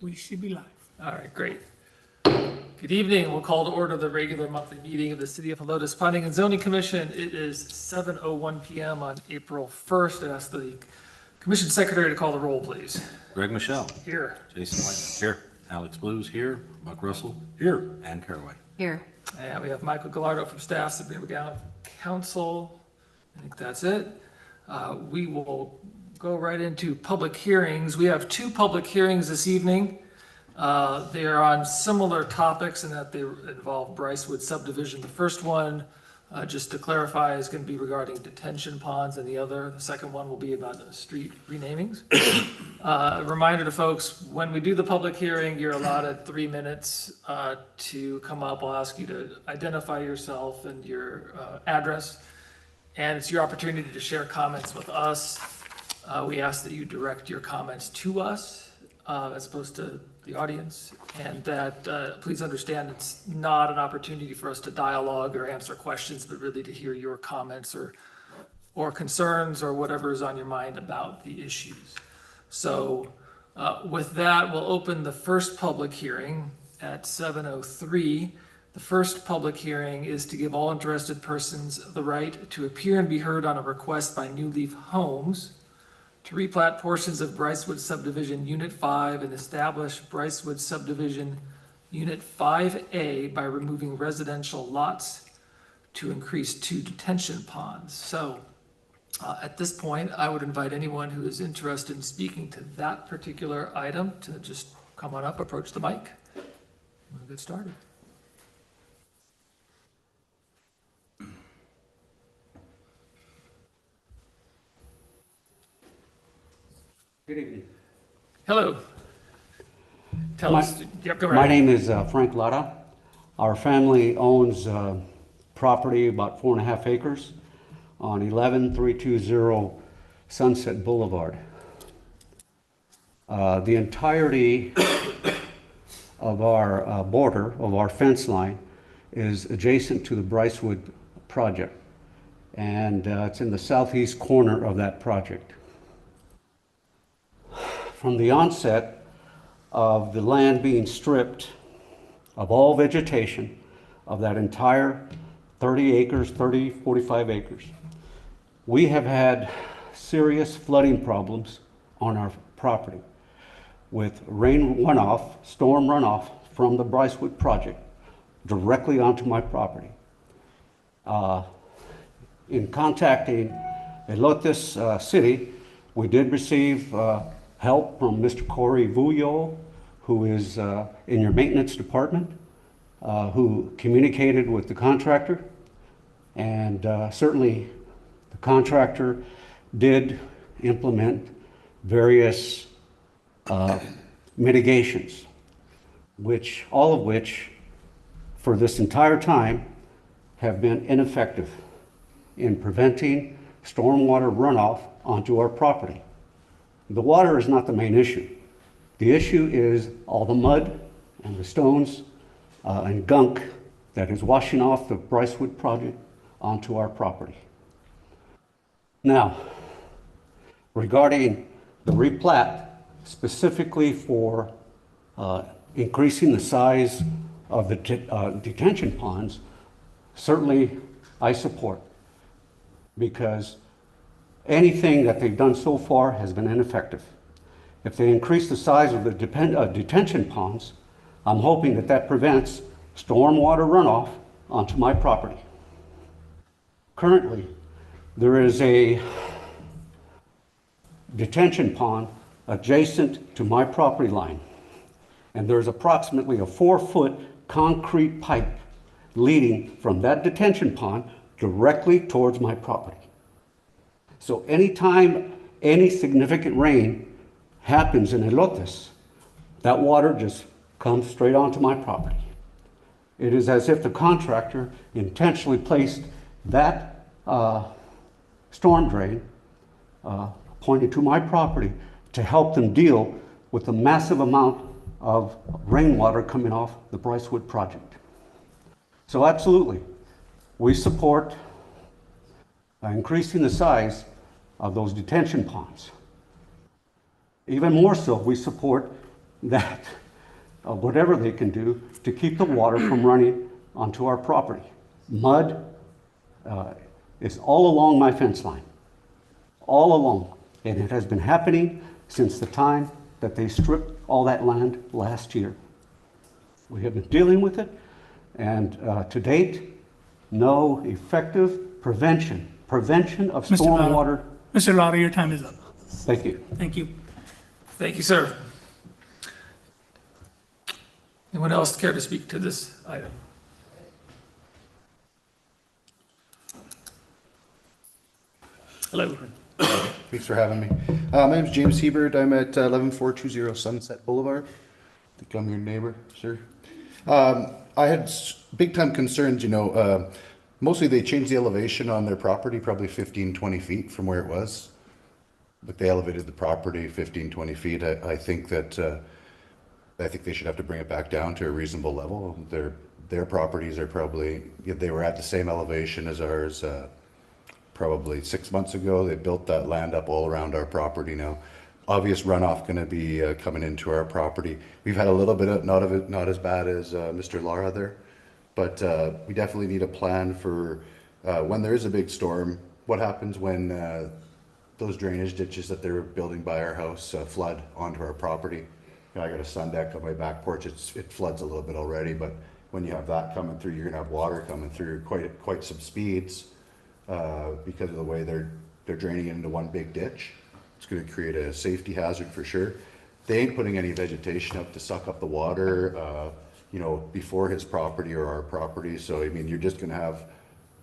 We should be live. All right, great. Good evening. We'll call to order the regular monthly meeting of the City of Helotes Planning and Zoning Commission. It is 7:01 p.m. on April 1st. I ask the Commission Secretary to call the roll, please. Greg Michelle. Here. Jason White. Here. Alex Blues here. Buck Russell. Here. Ann Caraway. Here. And we have Michael Gallardo from staff, Sabrina McGowan, council. I think that's it. We will go right into public hearings. We have two public hearings this evening. They are on similar topics in that they involve Brycewood subdivision. The first one, just to clarify, is going to be regarding detention ponds, and the second one will be about the street renamings. A reminder to folks, when we do the public hearing, you're allotted 3 minutes to come up. I'll ask you to identify yourself and your address, and it's your opportunity to share comments with us. We ask that you direct your comments to us as opposed to the audience, and that please understand it's not an opportunity for us to dialogue or answer questions, but really to hear your comments or concerns or whatever is on your mind about the issues. So with that, we'll open the first public hearing at 7:03. The first public hearing is to give all interested persons the right to appear and be heard on a request by New Leaf Homes to replat portions of Brycewood Subdivision Unit 5 and establish Brycewood Subdivision Unit 5A by removing residential lots to increase 2 detention ponds. So at this point, I would invite anyone who is interested in speaking to that particular item to just come on up, approach the mic. We'll get started. Good evening. Hello. Tell us. Yep, go right My ahead. name is Frank Lara. Our family owns property about 4.5 acres on 11320 Sunset Boulevard. The entirety of our border, of our fence line, is adjacent to the Brycewood project. And it's in the southeast corner of that project. From the onset of the land being stripped of all vegetation of that entire 45 acres, we have had serious flooding problems on our property with rain runoff, storm runoff from the Brycewood project directly onto my property. In contacting Helotes City, we did receive help from Mr. Corey Vuyo, who is in your maintenance department, who communicated with the contractor, and certainly the contractor did implement various mitigations, all of which for this entire time have been ineffective in preventing stormwater runoff onto our property. The water is not the main issue. The issue is all the mud and the stones and gunk that is washing off the Brycewood project onto our property. Now, regarding the replat, specifically for increasing the size of the detention ponds, certainly I support, because anything that they've done so far has been ineffective. If they increase the size of the detention ponds, I'm hoping that prevents stormwater runoff onto my property. Currently, there is a detention pond adjacent to my property line, and there's approximately a 4-foot concrete pipe leading from that detention pond directly towards my property. So anytime any significant rain happens in Helotes, that water just comes straight onto my property. It is as if the contractor intentionally placed that storm drain pointed to my property to help them deal with the massive amount of rainwater coming off the Brycewood project. So absolutely, we support increasing the size of those detention ponds. Even more so, we support that whatever they can do to keep the water from running onto our property. Mud is all along my fence line, all along. And it has been happening since the time that they stripped all that land last year. We have been dealing with it, and to date, no effective prevention of Mr. Lara. stormwater. Mr. Lara, your time is up. Thank you. Thank you. Thank you, sir. Anyone else care to speak to this item? Hello. Thanks for having me. My name's James Hebert. I'm at 11420 Sunset Boulevard. I think I'm your neighbor, sir. I had big time concerns, you know, mostly they changed the elevation on their property, probably 15, 20 feet from where it was. But they elevated the property 15, 20 feet. I think that, I think they should have to bring it back down to a reasonable level. Their properties are probably, they were at the same elevation as ours, probably 6 months ago. They built that land up all around our property now. Obvious runoff going to be coming into our property. We've had a little bit of, not as bad as Mr. Lara there, but we definitely need a plan for when there is a big storm. What happens when those drainage ditches that they're building by our house flood onto our property? You know, I got a sun deck on my back porch. It floods a little bit already, but when you have that coming through, you're gonna have water coming through quite some speeds because of the way they're draining it into one big ditch. It's going to create a safety hazard for sure. They ain't putting any vegetation up to suck up the water, you know, before his property or our property. So, I mean, you're just going to have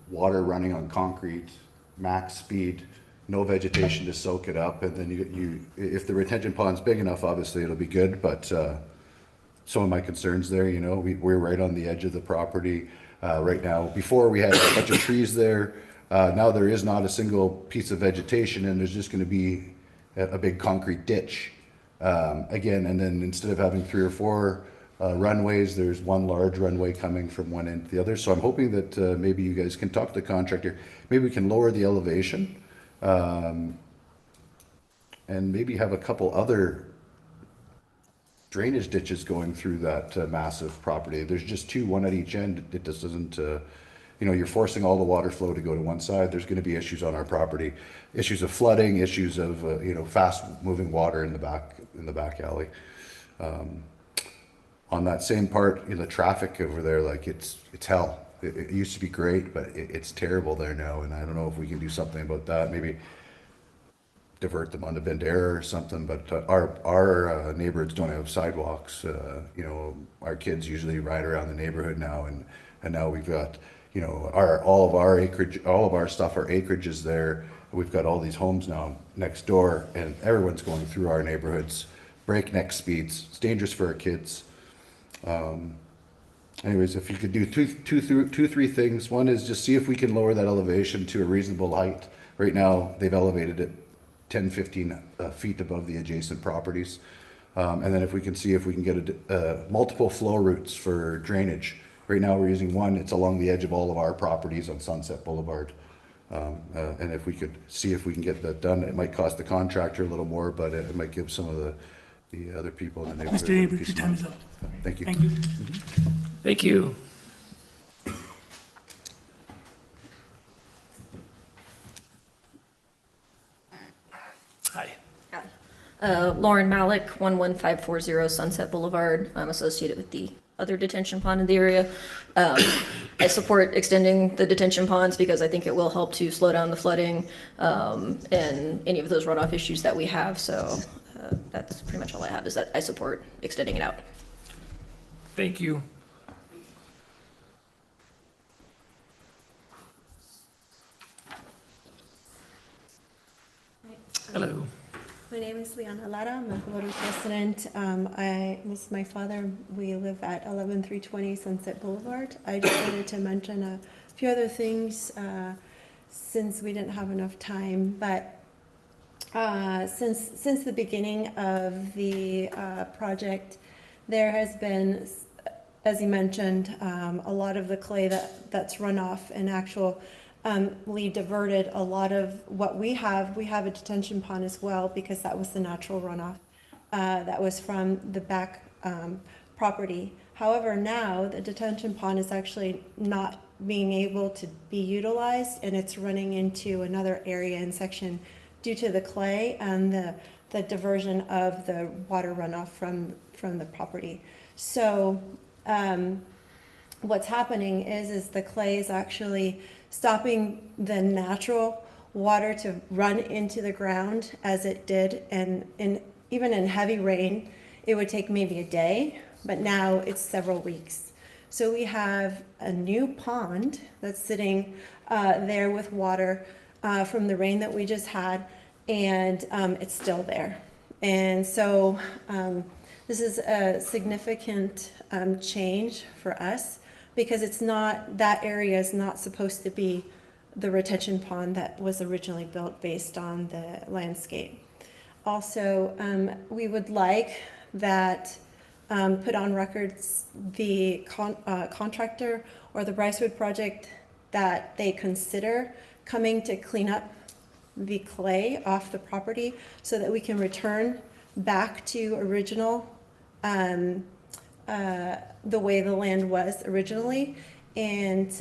water running on concrete, max speed, no vegetation to soak it up. And then if the retention pond's big enough, obviously it'll be good. But some of my concerns there, you know, we're right on the edge of the property right now. Before we had a bunch of trees there. Now there is not a single piece of vegetation, and there's just going to be a big concrete ditch again. And then instead of having 3 or 4 runways, there's one large runway coming from one end to the other. So I'm hoping that maybe you guys can talk to the contractor. Maybe we can lower the elevation and maybe have a couple other drainage ditches going through that massive property. There's just 2, one at each end. It just doesn't. You know, you're forcing all the water flow to go to one side. There's going to be issues on our property, issues of flooding, issues of you know, fast moving water in the back alley. On that same part, you know, the traffic over there, like it's hell. It used to be great, but it's terrible there now. And I don't know if we can do something about that. Maybe divert them onto Bandera or something. But our neighborhoods don't have sidewalks. You know, our kids usually ride around the neighborhood now, and now we've got, you know, all of our acreage, all of our stuff, our acreage is there. We've got all these homes now next door, and everyone's going through our neighborhoods, breakneck speeds. It's dangerous for our kids. Anyways, if you could do two, 3 things. One is just see if we can lower that elevation to a reasonable height. Right now, they've elevated it 10, 15 feet above the adjacent properties. And then if we can see if we can get multiple flow routes for drainage. Right now, we're using one. It's along the edge of all of our properties on Sunset Boulevard. And if we could see if we can get that done, it might cost the contractor a little more, but it might give some of the other people in the neighborhood. Mr. Hebert, your time is up. Thank you. Thank you. Thank you. Hi. Lauren Malik, 11540 Sunset Boulevard. I'm associated with the other detention pond in the area. I support extending the detention ponds because I think it will help to slow down the flooding and any of those runoff issues that we have. So that's pretty much all I have, is that I support extending it out. Thank you. Hello. My name is Liana Lara. I'm a Helotes resident. This is my father. We live at 11320 Sunset Boulevard. I just wanted to mention a few other things since we didn't have enough time. But since the beginning of the project, there has been, as you mentioned, a lot of the clay that's run off and we diverted a lot of what we have. We have a detention pond as well because that was the natural runoff. that was from the back property. However, now the detention pond is actually not being able to be utilized, and it's running into another area and section due to the clay and the diversion of the water runoff from the property. So what's happening is the clay is actually stopping the natural water to run into the ground as it did, and even in heavy rain, it would take maybe a day, but now it's several weeks. So we have a new pond that's sitting there with water from the rain that we just had, and it's still there. And so this is a significant change for us, because it's not, that area is not supposed to be the retention pond that was originally built based on the landscape. Also, we would like that put on records the contractor or the Brycewood project, that they consider coming to clean up the clay off the property so that we can return back to original, the way the land was originally. And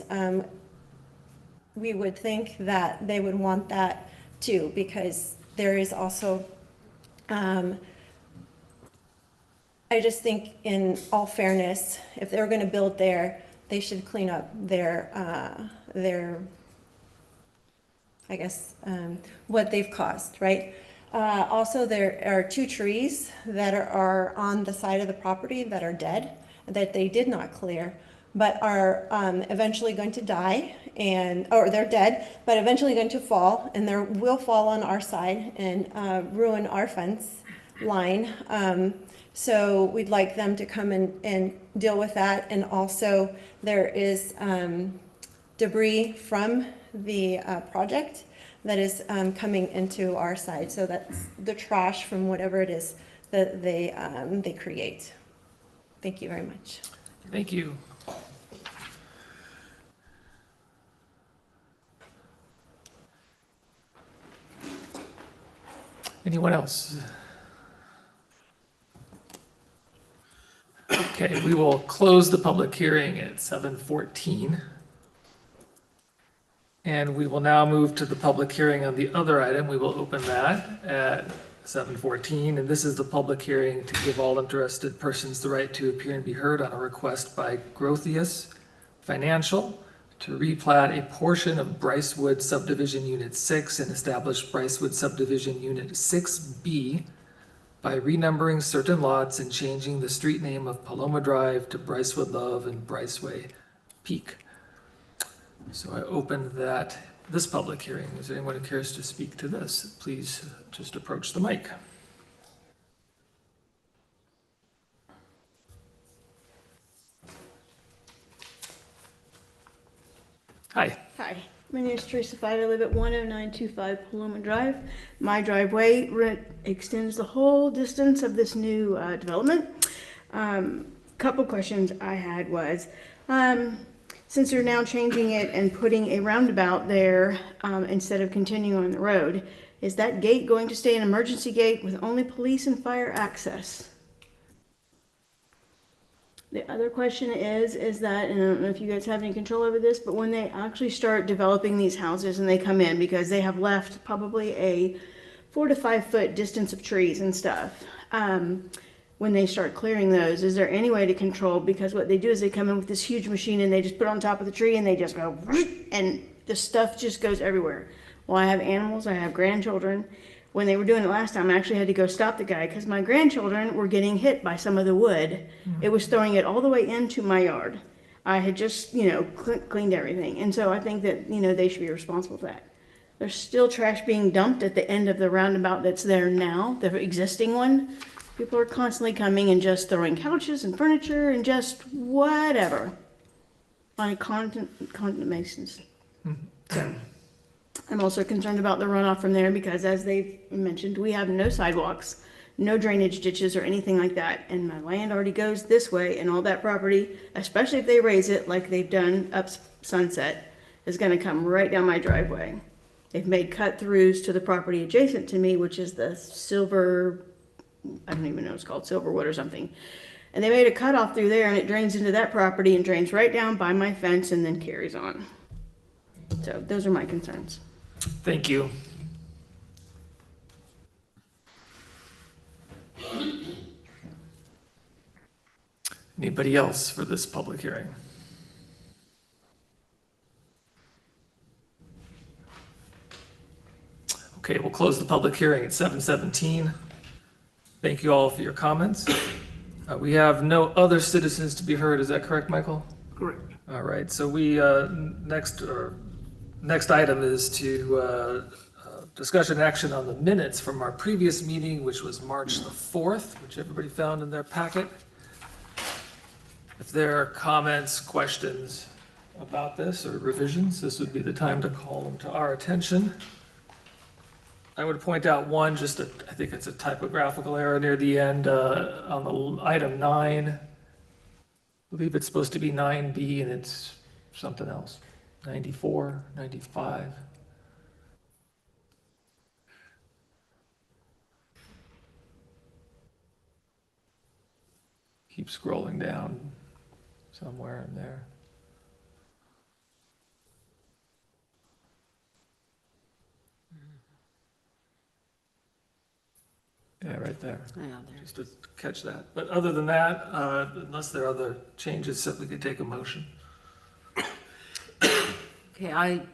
we would think that they would want that too, because there is also, I just think in all fairness, if they're going to build there, they should clean up their I guess, what they've caused, right? Also, there are 2 trees that are on the side of the property that are dead, that they did not clear, but are eventually going to die, or they're dead, but eventually going to fall, and they will fall on our side and ruin our fence line. So we'd like them to come and deal with that. And also, there is debris from the project that is coming into our side. So that's the trash from whatever it is that they create. Thank you very much. Thank you. Anyone else? Okay, we will close the public hearing at 7:14. And we will now move to the public hearing on the other item. We will open that at 7:14. And this is the public hearing to give all interested persons the right to appear and be heard on a request by Grothius Financial to replat a portion of Brycewood Subdivision Unit 6 and establish Brycewood Subdivision Unit 6B by renumbering certain lots and changing the street name of Paloma Drive to Brycewood Love and Bryceway Peak. So I opened this public hearing. Is there anyone who cares to speak to this? Please just approach the mic. Hi. Hi, my name is Teresa Fight. I live at 10925 Paloma Drive. My driveway extends the whole distance of this new development. Couple questions I had was, since they're now changing it and putting a roundabout there instead of continuing on the road, is that gate going to stay an emergency gate with only police and fire access? The other question is that, and I don't know if you guys have any control over this, but when they actually start developing these houses and they come in, because they have left probably a 4 to 5 foot distance of trees and stuff, when they start clearing those, is there any way to control? Because what they do is they come in with this huge machine and they just put it on top of the tree and they just go, and the stuff just goes everywhere. Well, I have animals, I have grandchildren. When they were doing it last time, I actually had to go stop the guy because my grandchildren were getting hit by some of the wood. It was throwing it all the way into my yard. I had just, cleaned everything. And so I think that, they should be responsible for that. There's still trash being dumped at the end of the roundabout that's there now, the existing one. People are constantly coming and just throwing couches and furniture and just whatever on a constant basis. So I'm also concerned about the runoff from there because, as they've mentioned, we have no sidewalks, no drainage ditches or anything like that. And my land already goes this way, and all that property, especially if they raise it like they've done up Sunset, is going to come right down my driveway. They've made cut-throughs to the property adjacent to me, which is the silver I don't even know what it's called, Silverwood or something. And they made a cutoff through there and it drains into that property and drains right down by my fence and then carries on. So those are my concerns. Thank you. Anybody else for this public hearing? Okay, we'll close the public hearing at 7:17. Thank you all for your comments. We have no other citizens to be heard. Is that correct, Michael? Correct. All right, so next item is to discussion and action on the minutes from our previous meeting, which was March the 4th, which everybody found in their packet. If there are comments, questions about this or revisions, this would be the time to call them to our attention. I would point out one, I think it's a typographical error near the end on the item 9. I believe it's supposed to be 9B and it's something else, 94, 95. Keep scrolling down somewhere in there. Yeah, right there. Just to catch that. But other than that, unless there are other changes, simply could take a motion. Okay, I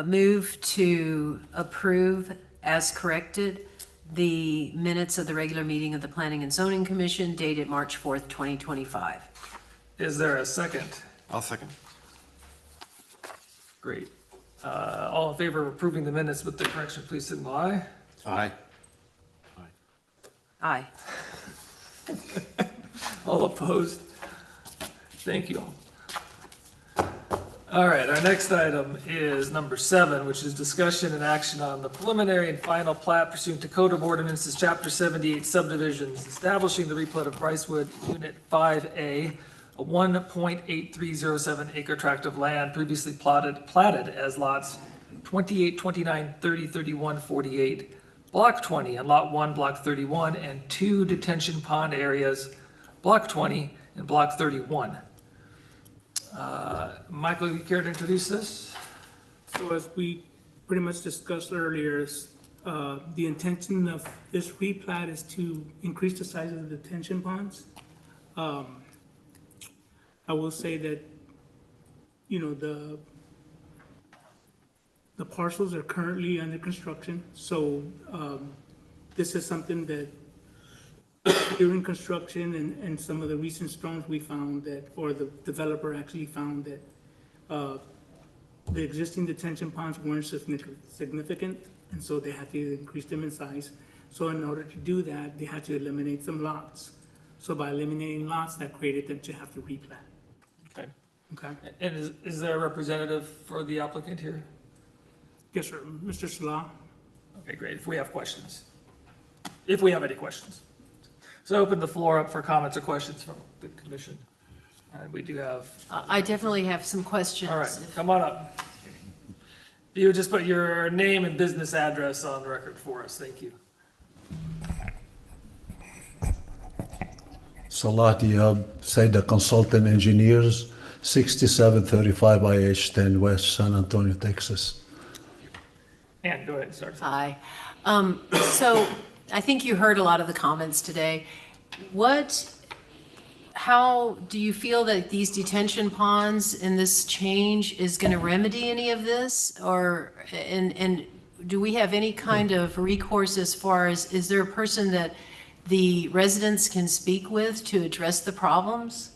move to approve as corrected the minutes of the regular meeting of the Planning and Zoning Commission dated March 4th, 2025. Is there a second? I'll second. Great. All in favor of approving the minutes with the correction, please signal aye. Aye. Aye. All opposed? Thank you all. All right, our next item is number 7, which is discussion and action on the preliminary and final plat pursuant to Code of Ordinances, Chapter 78 subdivisions, establishing the replat of Brycewood Unit 5A, a 1.8307 acre tract of land previously platted as lots 28, 29, 30, 31, 48, Block 20 and Lot 1, Block 31, and 2 detention pond areas, Block 20 and Block 31. Michael, you care to introduce this? So as we pretty much discussed earlier, the intention of this replat is to increase the size of the detention ponds. I will say that, the parcels are currently under construction, so this is something that during construction and some of the recent storms we found that, or the developer actually found that the existing detention ponds weren't significant, and so they had to increase them in size. So in order to do that, they had to eliminate some lots. So by eliminating lots, that created them to have to replat. Okay. Okay? And is there a representative for the applicant here? Yes, sir. Mr. Salah? Okay, great. If we have questions. If we have any questions. So open the floor up for comments or questions from the commission. And we do have, I definitely have some questions. all right, come on up. You would just put your name and business address on the record for us. Thank you. Salah Diab, Saida Consultant Engineers, 6735 IH10 West, San Antonio, Texas. And go ahead, start. Hi. So I think you heard a lot of the comments today. How do you feel that these detention ponds and this change is going to remedy any of this? And do we have any kind of recourse as far as, is there a person that the residents can speak with to address the problems?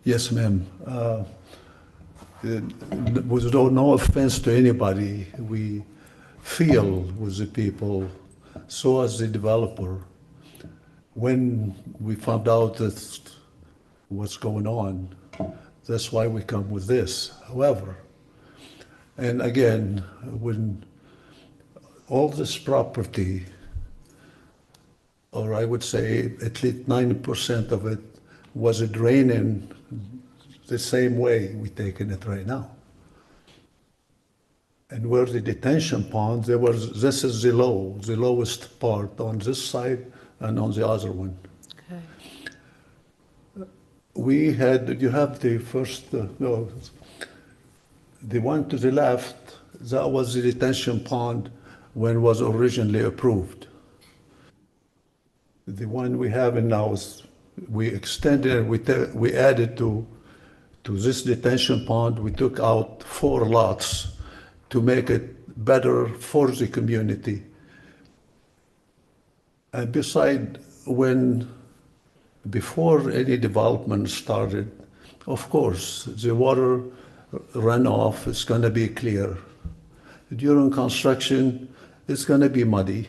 Yes, ma'am. With no offense to anybody, we feel with the people, so as the developer, when we found out that what's going on, that's why we come with this. However, and again, when all this property, or I would say at least 90% of it, was draining the same way we're taking it right now. And where the detention pond, this is the lowest part on this side and on the other one. Okay. You have the first, no, the one to the left, that was the detention pond when it was originally approved. The one we have in now is, we extended, we added to this detention pond, we took out 4 lots to make it better for the community. And beside, before any development started, of course, the water runoff is going to be clear. During construction, it's going to be muddy,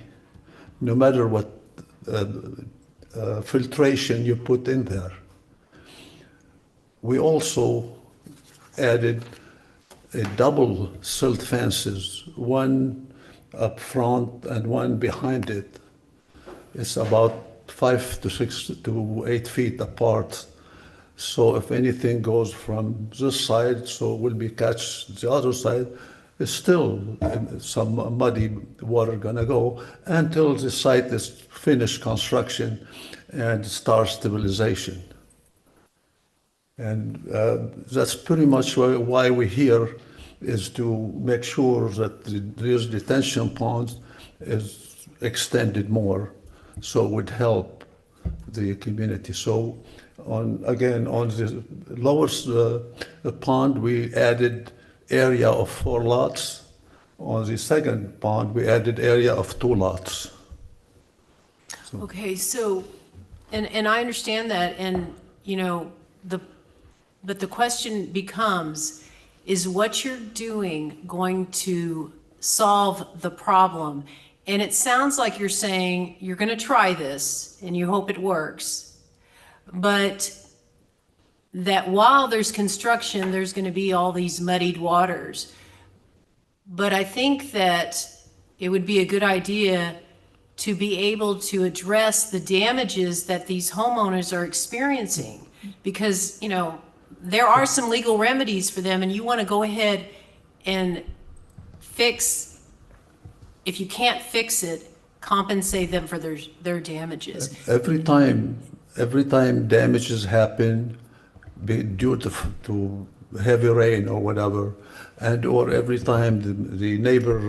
no matter what filtration you put in there. We also added a double silt fences, one up front and one behind it. It's about 5 to 6 to 8 feet apart. So if anything goes from this side, so it will be catch the other side, it's still some muddy water gonna go until the site is finished construction and start stabilization. And that's pretty much why we're here, is to make sure that these detention ponds is extended more, so it would help the community. So on the lowest pond, we added area of 4 lots. On the second pond, we added area of 2 lots. Okay, so, and I understand that, and, you know, but the question becomes, is what you're doing going to solve the problem? And it sounds like you're saying you're going to try this and you hope it works, but that while there's construction, there's going to be all these muddied waters. But I think that it would be a good idea to be able to address the damages that these homeowners are experiencing, because, you know, there are some legal remedies for them, and you want to go ahead and fix, if you can't fix it, compensate them for their damages. Every time damages happen due to heavy rain or whatever, and or every time the neighbor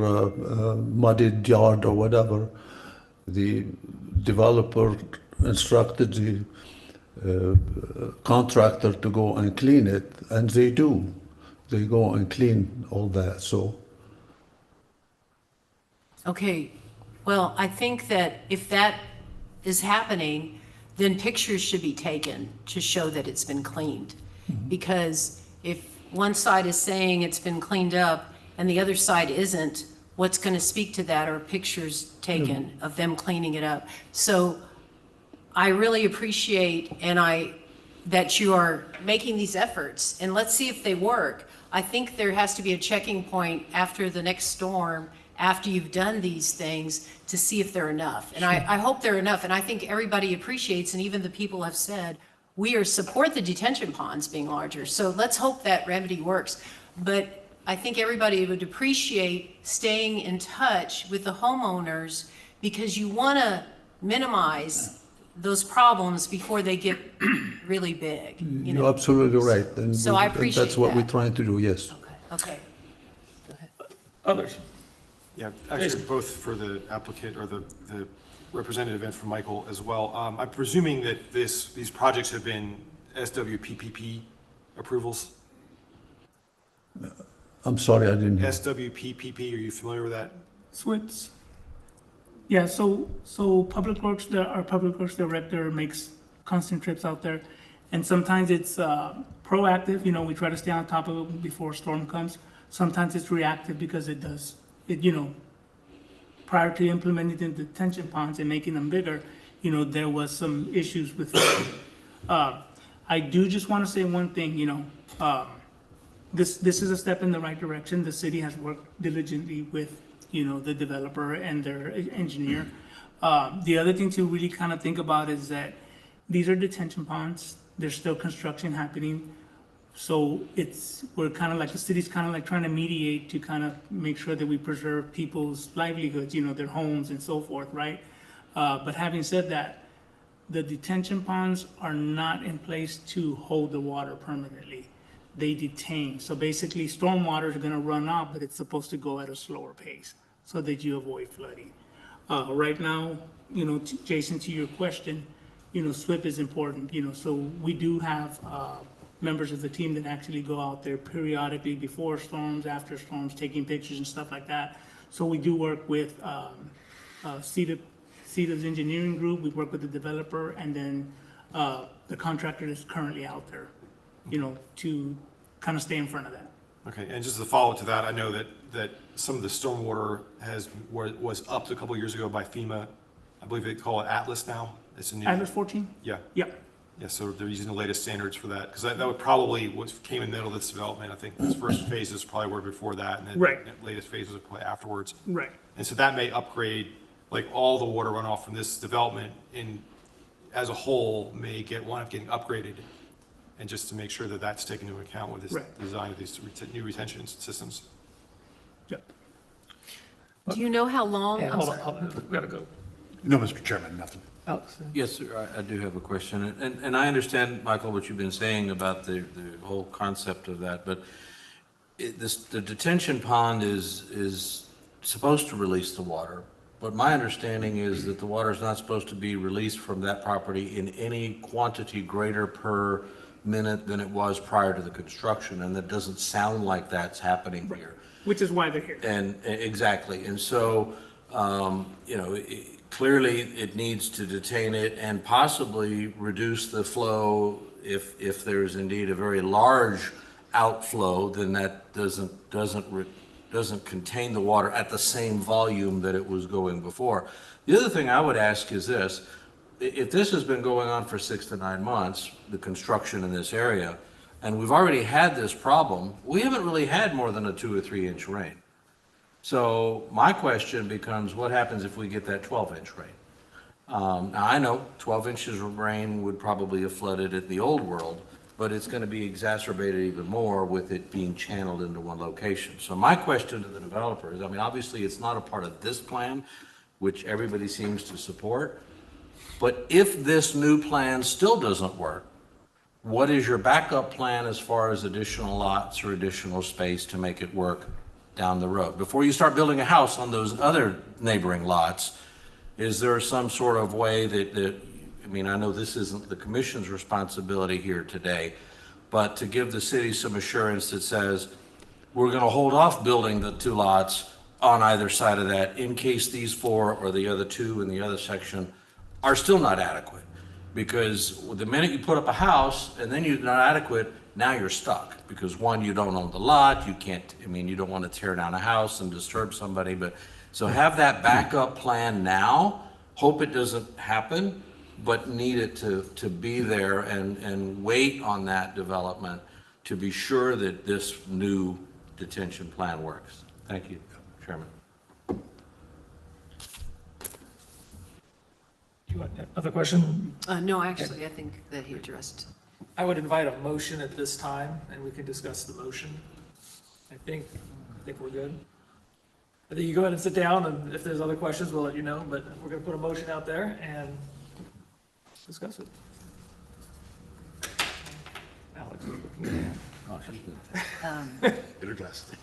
muddied yard or whatever, the developer instructed the contractor to go and clean it, and they do. They go and clean all that, so. Okay, well, I think that if that is happening, then pictures should be taken to show that it's been cleaned. Because if one side is saying it's been cleaned up and the other side isn't, what's going to speak to that are pictures taken of them cleaning it up. So I really appreciate that you are making these efforts, and let's see if they work. I think there has to be a checking point after the next storm, after you've done these things, to see if they're enough. And I hope they're enough, and I think everybody appreciates, and even the people have said, we support the detention ponds being larger. So let's hope that remedy works. But I think everybody would appreciate staying in touch with the homeowners, because you want to minimize those problems before they get really big. You know? You're absolutely right. And So I appreciate that's what that. we're trying to do, yes. Okay. Others? Yeah, actually, both for the applicant or the representative and for Michael as well. I'm presuming that these projects have been SWPPP approvals? I'm sorry, I didn't hear. SWPPP, are you familiar with that? SWITs. Yeah, so Public Works, our Public Works director makes constant trips out there. And sometimes it's proactive, you know, we try to stay on top of it before a storm comes. Sometimes it's reactive because it prior to implementing the detention ponds and making them bigger, you know, there was some issues with that. I do just want to say one thing, you know, this is a step in the right direction. The city has worked diligently with, you know, the developer and their engineer. The other thing to really kind of think about is that these are detention ponds. There's still construction happening. So we're kind of like, the city's kind of like trying to mediate to kind of make sure that we preserve people's livelihoods, their homes and so forth, right? But having said that, the detention ponds are not in place to hold the water permanently. They detain. So basically, stormwater is gonna run off, but it's supposed to go at a slower pace so that you avoid flooding. Right now, Jason, to your question, SWIP is important, so we do have, members of the team that actually go out there periodically before storms, after storms, taking pictures and stuff like that. So we do work with, CEDA's engineering group, we work with the developer, and then, the contractor that's currently out there, to kind of stay in front of that. Okay, and just as a follow-up to that, I know that some of the stormwater was upped a couple of years ago by FEMA. I believe they call it Atlas now. It's a new. Atlas 14? Yeah. Yeah. Yeah, so they're using the latest standards for that, because that would probably, came in the middle of this development. I think this first phases probably were before that, and then Right. the latest phases are probably afterwards. Right. And so that may upgrade, like, all the water runoff from this development as a whole may wind up getting upgraded. And just to make sure that that's taken into account with this Right. design of these new retention systems. Yep. Do you know how long? Yeah, I'm hold sorry. on, we gotta go. No, Mr. Chairman, nothing. Alex? Yes, sir, I do have a question, and I understand, Michael, what you've been saying about the whole concept of that, but the detention pond is supposed to release the water, but my understanding is that the water is not supposed to be released from that property in any quantity greater per minute than it was prior to the construction, and that doesn't sound like that's happening here. Which is why they're here. And, exactly, and so, clearly it needs to detain it and possibly reduce the flow if there's indeed a very large outflow, then that doesn't contain the water at the same volume that it was going before. The other thing I would ask is this: if this has been going on for 6 to 9 months, the construction in this area, and we've already had this problem, we haven't really had more than a 2 or 3 inch rain. So my question becomes, what happens if we get that 12-inch rain? Now, I know 12 inches of rain would probably have flooded it in the old world, but it's going to be exacerbated even more with it being channeled into one location. So my question to the developers, obviously it's not a part of this plan, which everybody seems to support, but if this new plan still doesn't work, what is your backup plan as far as additional lots or additional space to make it work down the road? Before you start building a house on those other neighboring lots, is there some sort of way that I know this isn't the commission's responsibility here today, but to give the city some assurance that says, we're going to hold off building the 2 lots on either side of that in case these 4 or the other 2 in the other section are still not adequate. Because the minute you put up a house and then you're not adequate, now you're stuck. Because one, you don't own the lot, you can't, you don't want to tear down a house and disturb somebody, but, so have that backup plan now, hope it doesn't happen, but need it to be there and wait on that development to be sure that this new detention plan works. Thank you, Chairman. You want another question? No, actually, I think that he addressed. I would invite a motion at this time, and we can discuss the motion. I think we're good. I think you go ahead and sit down, and if there's other questions, we'll let you know, but we're gonna put a motion out there and discuss it. Alex is looking at- Oh, she's good. Get her glasses.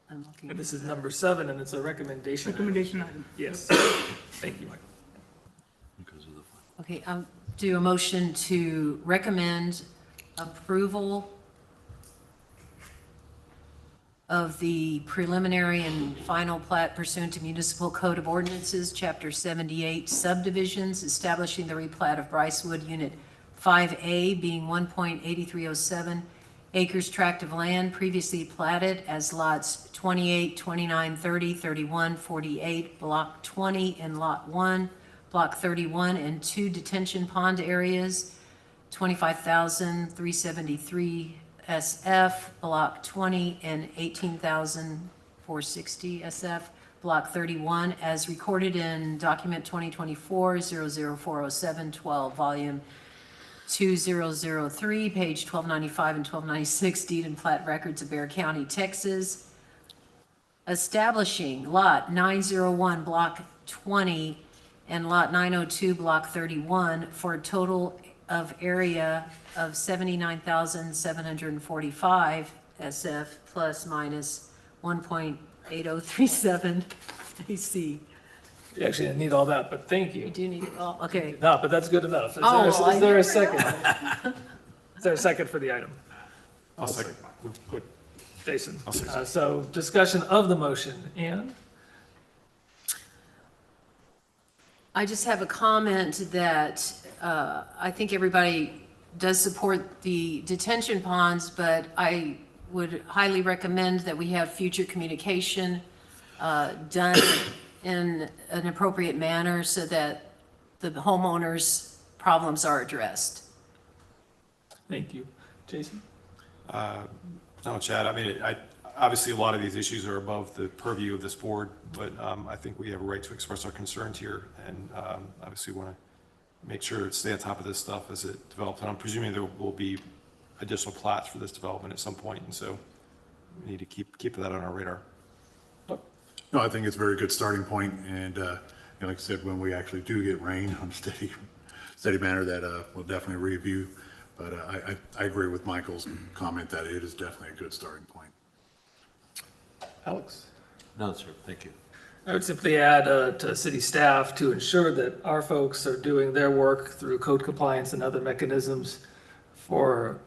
I'm looking. And this is number 7, and it's a recommendation. Recommendation item. Yes. Thank you, Michael. Because of the Okay, do a motion to recommend approval of the preliminary and final plat pursuant to Municipal Code of Ordinances, Chapter 78 subdivisions, establishing the replat of Brycewood Unit 5A being 1.8307 acres tract of land previously platted as lots 28, 29, 30, 31, 48, Block 20 and Lot 1, Block 31 and 2 detention pond areas, 25,373 SF, Block 20 and 18,460 SF, Block 31, as recorded in document 2024-00407-12, volume 2003, page 1295 and 1296, deed and plat records of Bexar County, Texas, establishing Lot 901, Block 20, and Lot 902, Block 31, for a total of area of 79,745 SF plus minus 1.8037 AC. You actually didn't need all that, but thank You you. do need, oh, okay. No, but that's good enough. Oh, Is I there a never second? Is there a second for the item? I'll second. Good. Jason. I'll second. So discussion of the motion, and I just have a comment that I think everybody does support the detention ponds, but I would highly recommend that we have future communication done in an appropriate manner so that the homeowners' problems are addressed. thank you. Jason? No, Chad, I mean, obviously, a lot of these issues are above the purview of this board, but I think we have a right to express our concerns here, and obviously want to make sure to stay on top of this stuff as it develops. And I'm presuming there will be additional plats for this development at some point, and so we need to keep that on our radar. No, I think it's a very good starting point, and like I said, when we actually do get rain on a steady manner, that we'll definitely review. But I agree with Michael's comment that it is definitely a good starting point. Alex? No, sir, thank you. I would simply add to city staff to ensure that our folks are doing their work through code compliance and other mechanisms for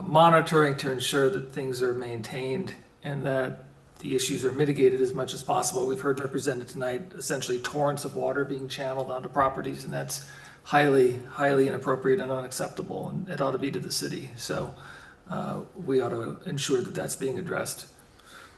monitoring to ensure that things are maintained and that the issues are mitigated as much as possible. We've heard represented tonight essentially torrents of water being channeled onto properties, and that's highly, highly inappropriate and unacceptable, and it ought to be to the city. So we ought to ensure that that's being addressed.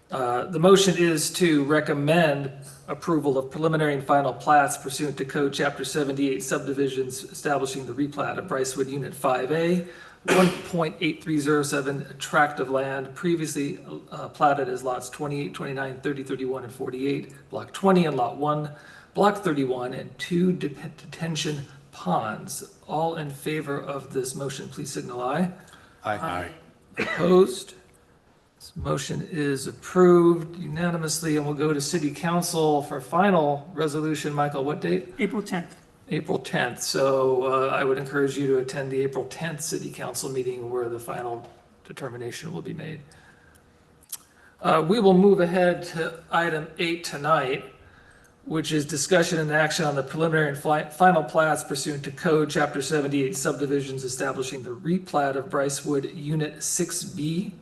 The motion is to recommend approval of preliminary and final plats pursuant to Code Chapter 78 subdivisions establishing the replat of Brycewood Unit 5A, 1.8307 tract of land previously platted as lots 28, 29, 30, 31, and 48, Block 20 and Lot 1, Block 31, and 2 detention ponds. All in favor of this motion, please signal aye. Aye. Opposed? This motion is approved unanimously, and we'll go to City Council for final resolution. Michael, what date? April 10th. April 10th. So I would encourage you to attend the April 10th City Council meeting where the final determination will be made. We will move ahead to item 8 tonight, which is discussion and action on the preliminary and final plats pursuant to Code Chapter 78 subdivisions establishing the replat of Brycewood Unit 6B.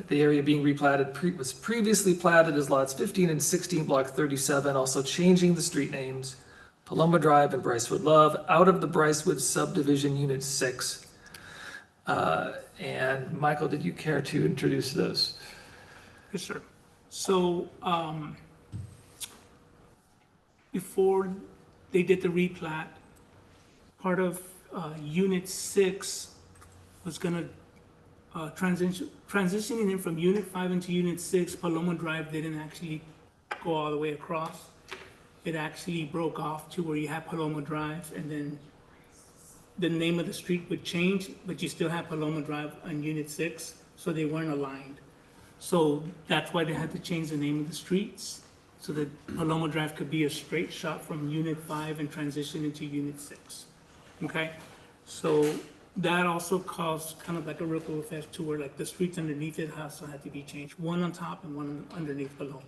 The area being replatted was previously platted as lots 15 and 16, Block 37, also changing the street names, Paloma Drive and Brycewood Love, out of the Brycewood subdivision Unit 6. And Michael, did you care to introduce those? Yes, sir. So, before they did the replat, part of Unit 6 was gonna transitioning in from Unit 5 into Unit 6. Paloma Drive didn't actually go all the way across. It actually broke off to where you have Paloma Drive, and then the name of the street would change, but you still have Paloma Drive on Unit 6, so they weren't aligned. So that's why they had to change the name of the streets, so that Paloma Drive could be a straight shot from Unit 5 and transition into Unit 6. Okay? So that also caused kind of like a ripple effect to where like the streets underneath it also had to be changed, one on top and one underneath Paloma.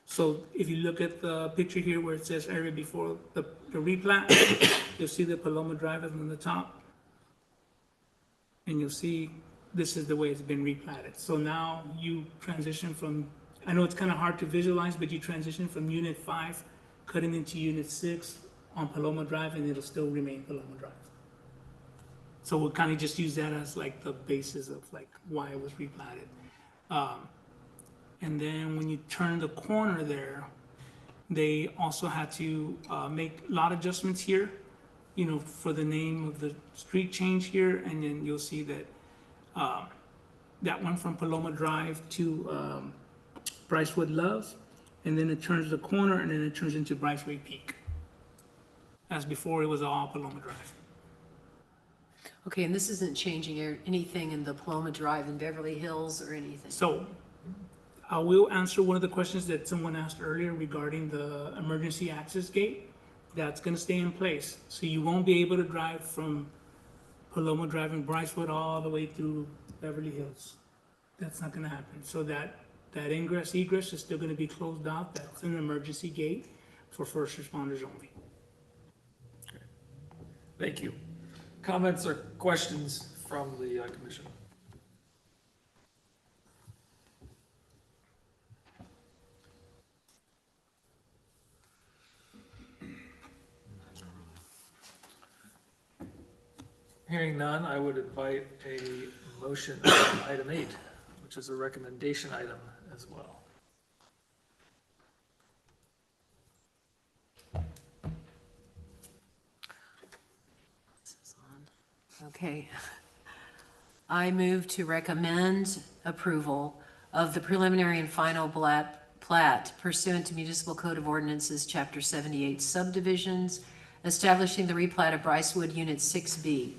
So if you look at the picture here where it says area before the replat, you'll see the Paloma Drive is on the top. And you'll see this is the way it's been replatted. So now you transition from, I know it's kind of hard to visualize, but you transition from Unit 5, cutting into Unit 6 on Paloma Drive, and it'll still remain Paloma Drive. So we'll kind of just use that as like the basis of like why it was replatted. And then when you turn the corner there, they also had to make lot adjustments here, you know, for the name of the street change here. And then you'll see that that went from Paloma Drive to Brycewood Love. and then it turns the corner, and then it turns into Briceway Peak. As before, it was all Paloma Drive. Okay, and this isn't changing anything in the Paloma Drive in Beverly Hills or anything? So I will answer one of the questions that someone asked earlier regarding the emergency access gate. That's gonna stay in place. So you won't be able to drive from Paloma Drive and Brycewood all the way through Beverly Hills. That's not gonna happen. So that ingress egress is still gonna be closed off. That's an emergency gate for first responders only. Thank you. Comments or questions from the commission? Hearing none, I would invite a motion on item 8, which is a recommendation item as well. Okay. I move to recommend approval of the preliminary and final plat pursuant to Municipal Code of Ordinances, Chapter 78 subdivisions, establishing the replat of Brycewood Unit 6B.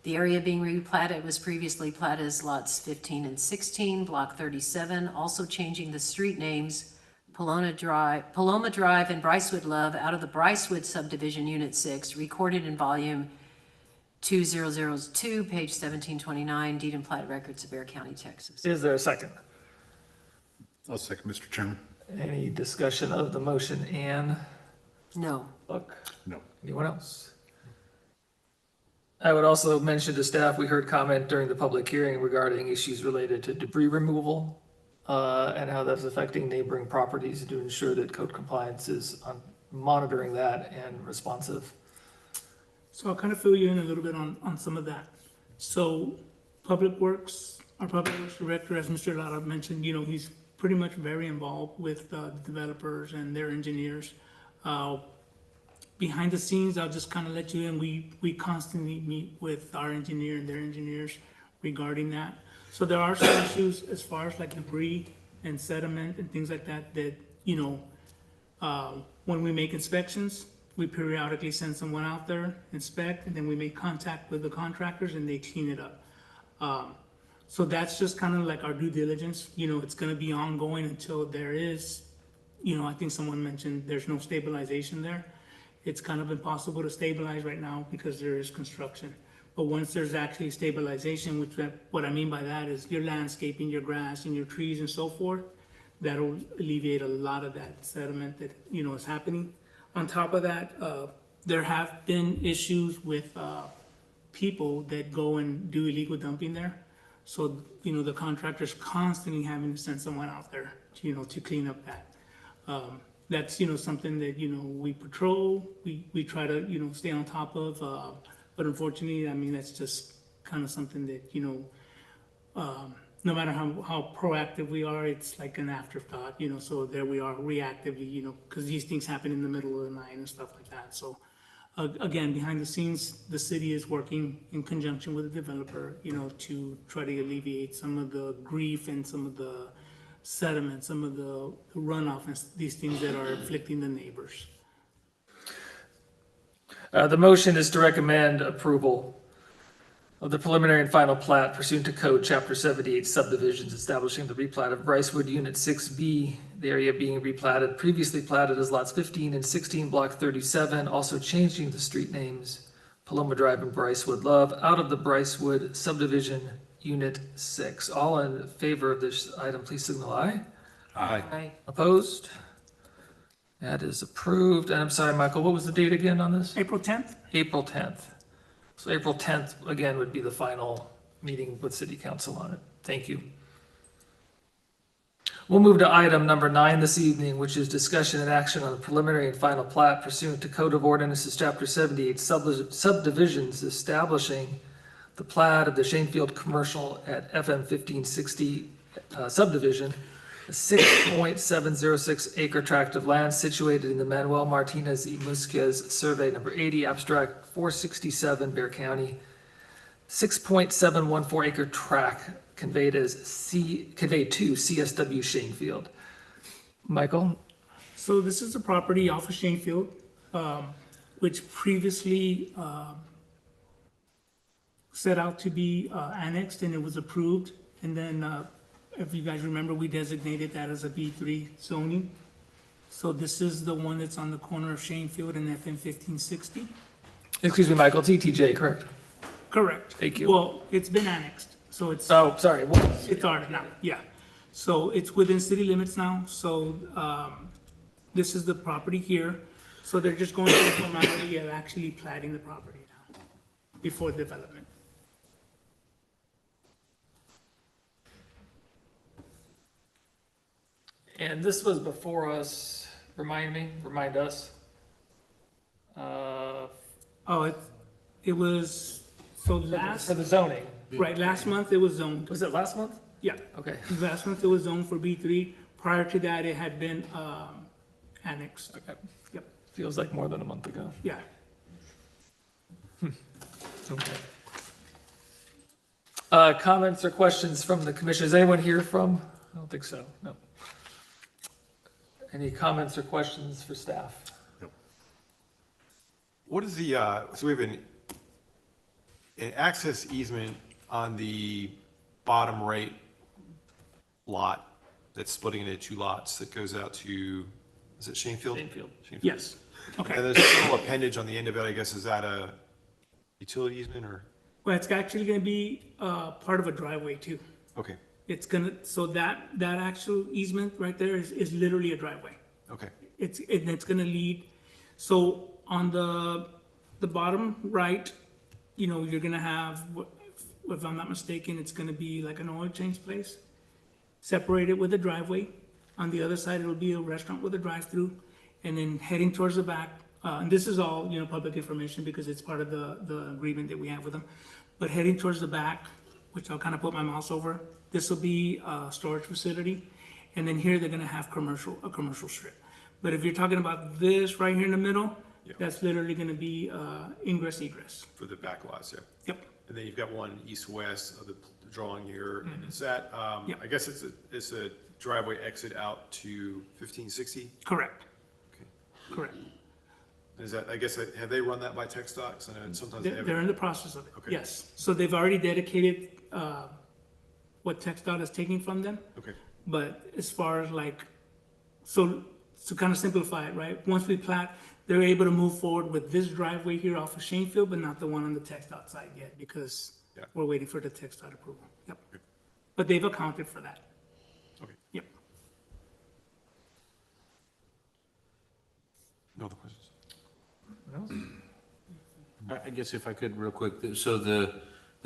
The area being replatted was previously platted as lots 15 and 16, Block 37, also changing the street names Paloma Drive and Brycewood Love out of the Brycewood subdivision Unit 6, recorded in volume 2002, page 1729, deed and plat records of Bear County, Texas. Is there a second? I'll second, Mr. Chairman. Any discussion of the motion? Ann? No. Buck? No. Anyone else? I would also mention to staff, we heard comment during the public hearing regarding issues related to debris removal and how that's affecting neighboring properties to ensure that code compliance is on monitoring that and responsive. So I'll kind of fill you in a little bit on some of that. So Public Works, our Public Works Director, as Mr. Lara mentioned, he's pretty much very involved with the developers and their engineers. Behind the scenes, I'll just kind of let you in, we constantly meet with our engineer and their engineers regarding that. So there are some issues as far as like debris and sediment and things like that, when we make inspections, we periodically send someone out there, inspect, and then we make contact with the contractors and they clean it up. So that's just kind of like our due diligence. It's gonna be ongoing until there is, I think someone mentioned there's no stabilization there. It's kind of impossible to stabilize right now because there is construction. But once there's actually stabilization, what I mean by that is your landscaping, your grass and your trees and so forth, that'll alleviate a lot of that sediment that, is happening. On top of that, there have been issues with people that go and do illegal dumping there. So, the contractor's constantly having to send someone out there, to clean up that. That's, something that, we patrol, we try to, stay on top of. But unfortunately, that's just kind of something that, no matter how proactive we are, it's like an afterthought, so there we are reactively, because these things happen in the middle of the night and stuff like that. So again, behind the scenes, the city is working in conjunction with the developer, to try to alleviate some of the grief and some of the sediment, some of the runoff and these things that are afflicting the neighbors. The motion is to recommend approval of the preliminary and final plat pursuant to code chapter 78 subdivisions establishing the replat of Brycewood Unit 6B, the area being replatted, previously platted as lots 15 and 16, block 37, also changing the street names Paloma Drive and Brycewood Love out of the Brycewood subdivision Unit 6. All in favor of this item, please signal aye. Aye. Aye. Opposed? That is approved. And I'm sorry, Michael, what was the date again on this? April 10th? April 10th. So April 10th, again, would be the final meeting with City Council on it. Thank you. We'll move to item number 9 this evening, which is discussion and action on the preliminary and final plat pursuant to Code of Ordinances, Chapter 78, subdivisions establishing the plat of the Shanefield Commercial at FM 1560 subdivision, a 6.706 acre tract of land situated in the Manuel Martinez y Musquez Survey Number 80, Abstract 467, Bear County. 6.714 acre tract conveyed to CSW Shanefield. Michael? So this is a property off of Shanefield, which previously set out to be annexed, and it was approved. And then, if you guys remember, we designated that as a B3 zoning. So this is the one that's on the corner of Shanefield and FM 1560. Excuse me, Michael, it's ETJ, correct? Correct. Thank you. Well, it's been annexed, so it's Oh, sorry. it's ours now, yeah. So it's within city limits now, so this is the property here. So they're just going through the formality of actually platting the property now before development. And this was before us, remind us. Oh, it was, so last, For the zoning. right, last month it was zoned, Was it last month? yeah. Okay. Last month it was zoned for B3. Prior to that, it had been annexed. Okay. Yep, Feels like more than a month ago. yeah. Okay. Comments or questions from the commission? Is anyone here from? I don't think so, no. Any comments or questions for staff? What is the, so we have an access easement on the bottom right lot that's splitting into two lots that goes out to, is it Shanefield? Shanefield. Yes, okay. And there's a little appendage on the end of it, I guess, is that a utility easement or? Well, it's actually gonna be part of a driveway too. Okay, It's gonna, so that actual easement right there is literally a driveway. okay, And it's gonna lead, so on the bottom right, you know, you're gonna have, if I'm not mistaken, it's gonna be like an oil change place, separated with a driveway. On the other side, it'll be a restaurant with a drive-through, and then heading towards the back, and this is all, you know, public information because it's part of the agreement that we have with them. But heading towards the back, which I'll kind of put my mouse over, this will be a storage facility. And then here, they're gonna have a commercial strip. But if you're talking about this right here in the middle, Yeah. that's literally gonna be ingress egress. for the back lots, yeah. Yep, And then you've got one east-west of the drawing here, and is that, Yeah. I guess it's a driveway exit out to 1560? correct, Okay. correct. Is that, I guess, have they run that by tech stocks? I know sometimes they They're have. they're in the process of it, Okay. yes. So they've already dedicated what TxDOT is taking from them. Okay, But as far as like, so to kind of simplify it, right? Once we plat, they're able to move forward with this driveway here off of Shanefield, but not the one on the TxDOT side yet because Yeah. we're waiting for the TxDOT approval. Yep. But they've accounted for that. okay. Yep. No other questions? I guess if I could real quick, so the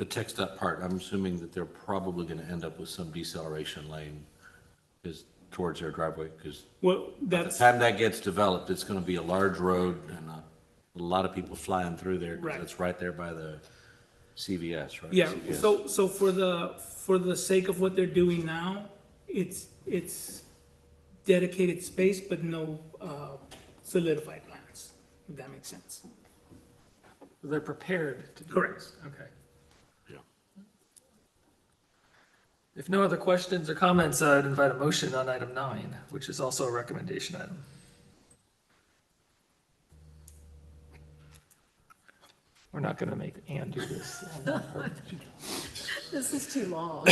text dot part, I'm assuming that they're probably gonna end up with some deceleration lane is towards their driveway, because Well, by the that's, time that gets developed, it's gonna be a large road and a lot of people flying through there, Right. because it's right there by the CVS, right? yeah, CVS. so for the sake of what they're doing now, it's dedicated space, but no solidified plans, if that makes sense. They're prepared to do Correct. this. Okay. Yeah. If no other questions or comments, I'd invite a motion on item 9, which is also a recommendation item. We're not going to make Ann do this. This is too long.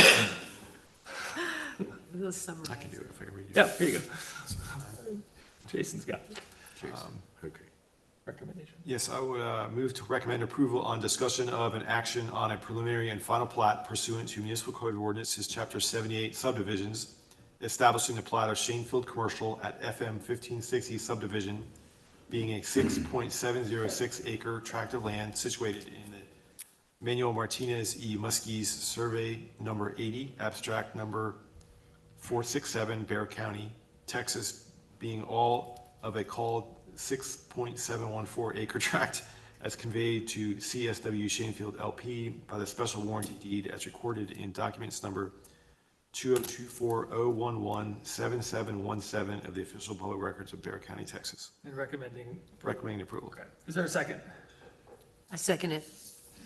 This summary. I can do it if I read it. Yeah, here you go. Jason's got it. Okay. Recommendation. Yes, I would move to recommend approval on discussion of an action on a preliminary and final plat pursuant to Municipal Code of Ordinances, Chapter 78 subdivisions, establishing the plat of Shanefield Commercial at FM 1560 subdivision, being a 6.706 acre tract of land situated in the Manuel Martinez E. Muskie's Survey Number 80, Abstract Number 467, Bear County, Texas, being all of a called 6.714 acre tract as conveyed to CSW Shanefield LP by the special warranty deed as recorded in documents number 2024-011-7717 of the official public records of Bear County, Texas. And recommending. Recommending approval. Okay. Is there a second? I second it.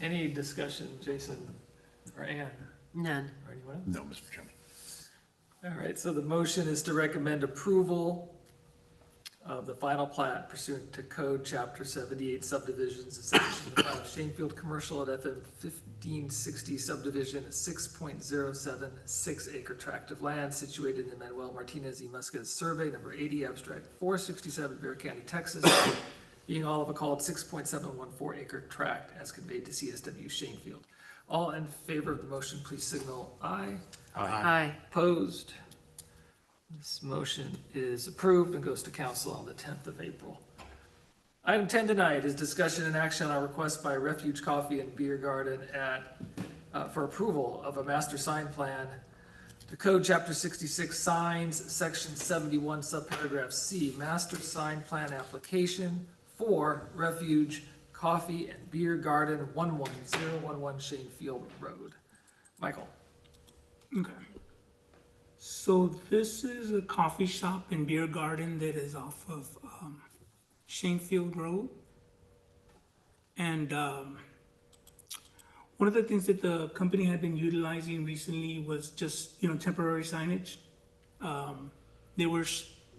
Any discussion, Jason or Ann None. or anyone else? No, Mr. Chairman. All right, so the motion is to recommend approval of the final plat pursuant to Code Chapter 78 subdivisions, establishing the plat of Shanefield Commercial at FM 1560 subdivision, a 6.076 acre tract of land situated in the Manuel Martinez y Musquez survey, number 80, abstract 467, Bexar County, Texas, being all of a called 6.714 acre tract as conveyed to CSW Shanefield. All in favor of the motion, please signal aye. Aye. Opposed? This motion is approved and goes to council on the 10th of April. Item 10 tonight is discussion and action on a request by Refuge Coffee and Beer Garden for approval of a master sign plan to Code Chapter 66 Signs, Section 71, Subparagraph C, Master Sign Plan Application for Refuge Coffee and Beer Garden, 11011 Shanefield Road. Michael. Okay. So this is a coffee shop and beer garden that is off of Shanefield Road. And one of the things that the company had been utilizing recently was just, temporary signage.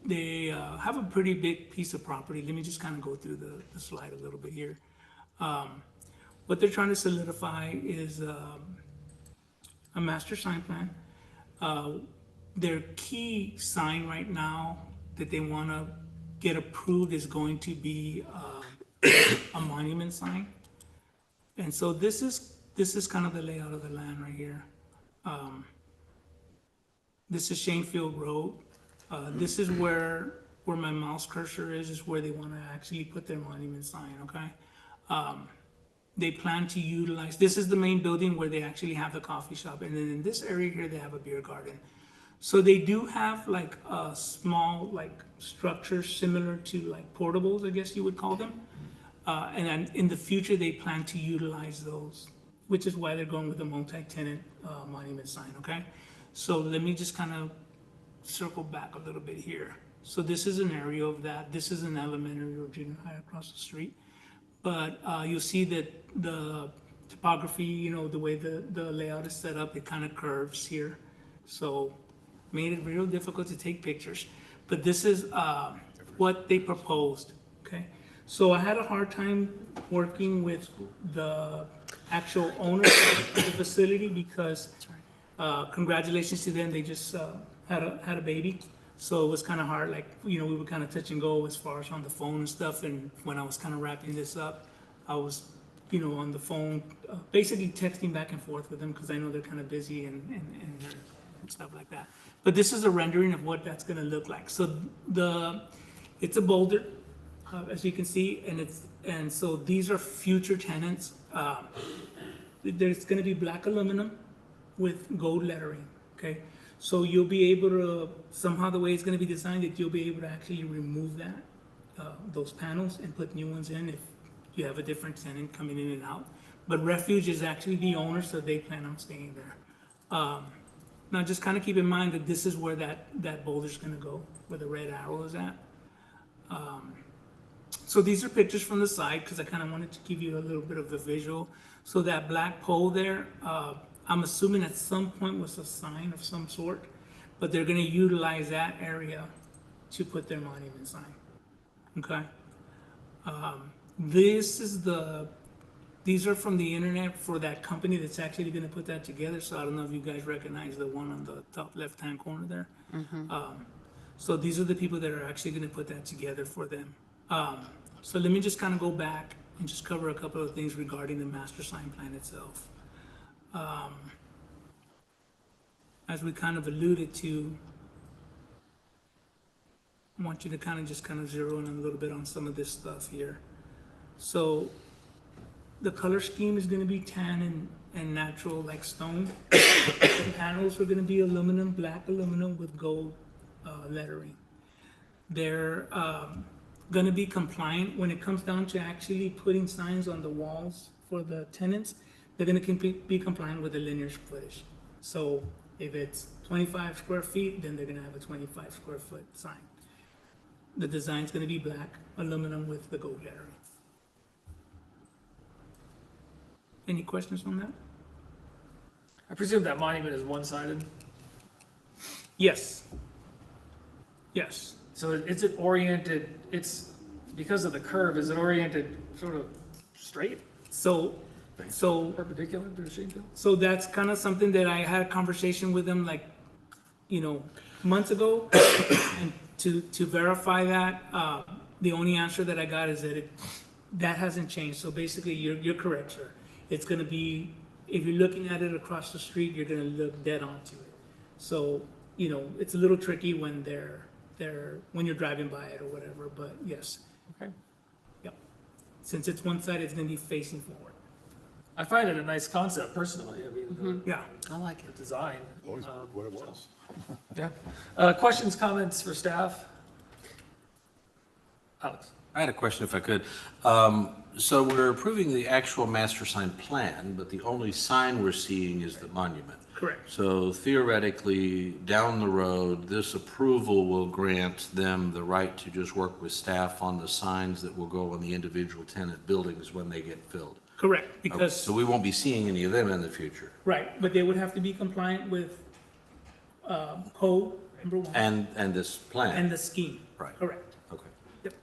They have a pretty big piece of property. Let me just kind of go through the slide a little bit here. What they're trying to solidify is a master sign plan. Their key sign right now that they want to get approved is going to be a monument sign. And so this is kind of the layout of the land right here. This is Shanefield Road. This is where my mouse cursor is where they want to actually put their monument sign, okay? They plan to utilize, this is the main building where they actually have the coffee shop. And then in this area here, they have a beer garden. So they do have like a small structure similar to like portables, I guess you would call them. And then in the future, they plan to utilize those, which is why they're going with a multi-tenant monument sign, okay? So let me just kind of circle back a little bit here. So this is an area of that. This is an elementary or junior high across the street. But you'll see that the topography, the way the layout is set up, it kind of curves here. So made it real difficult to take pictures. But this is what they proposed, okay? So I had a hard time working with the actual owner of the facility because congratulations to them, they just had a baby. So it was kind of hard, we would kind of touch and go as far as on the phone and stuff. And when I was kind of wrapping this up, I was, on the phone, basically texting back and forth with them because I know they're kind of busy and stuff like that. But this is a rendering of what that's going to look like. So it's a boulder, as you can see, and so these are future tenants. There's going to be black aluminum with gold lettering, okay? So you'll be able to, somehow the way it's going to be designed, that you'll be able to actually remove that, those panels and put new ones in if you have a different tenant coming in and out. But Refuge is actually the owner, so they plan on staying there. Now just kind of keep in mind that this is where that boulder's going to go, where the red arrow is at. So these are pictures from the side because I kind of wanted to give you a little bit of the visual. So that black pole there, I'm assuming at some point was a sign of some sort, but they're going to utilize that area to put their monument sign. Okay. These are from the internet for that company that's actually going to put that together. So I don't know if you guys recognize the one on the top left-hand corner there. So these are the people that are actually going to put that together for them. So let me just kind of go back and just cover a couple of things regarding the master sign plan itself. As we kind of alluded to, I want you to kind of zero in a little bit on some of this stuff here. So the color scheme is going to be tan and natural like stone. The panels are going to be aluminum, black aluminum with gold lettering. They're going to be compliant when it comes down to actually putting signs on the walls for the tenants. They're going to be compliant with the linear footage. So if it's 25 square feet, then they're going to have a 25 square foot sign. The design's going to be black aluminum with the gold lettering. Any questions on that? I presume that monument is one-sided? Yes. Yes. So is it oriented, it's, because of the curve, is it oriented sort of straight, So, so, perpendicular to the shade field? so that's kind of something that I had a conversation with them like, months ago. And to verify that, the only answer that I got is that that hasn't changed. So basically, you're correct, sir. It's gonna be, if you're looking at it across the street, you're gonna look dead onto it. So, it's a little tricky when when you're driving by it or whatever, but yes. Okay. Yep. Since it's one side, it's gonna be facing forward. I find it a nice concept personally. I mean, Yeah. I like the it. design. Always what it was. Yeah. Questions, comments for staff? Alex? I had a question if I could. So we're approving the actual master sign plan, but the only sign we're seeing is the monument. Correct. So theoretically, down the road, this approval will grant them the right to just work with staff on the signs that will go on the individual tenant buildings when they get filled. Correct, Okay, because, so we won't be seeing any of them in the future. right, but they would have to be compliant with code, number one, And this plan. and the scheme. Right. Correct. Okay. Yep.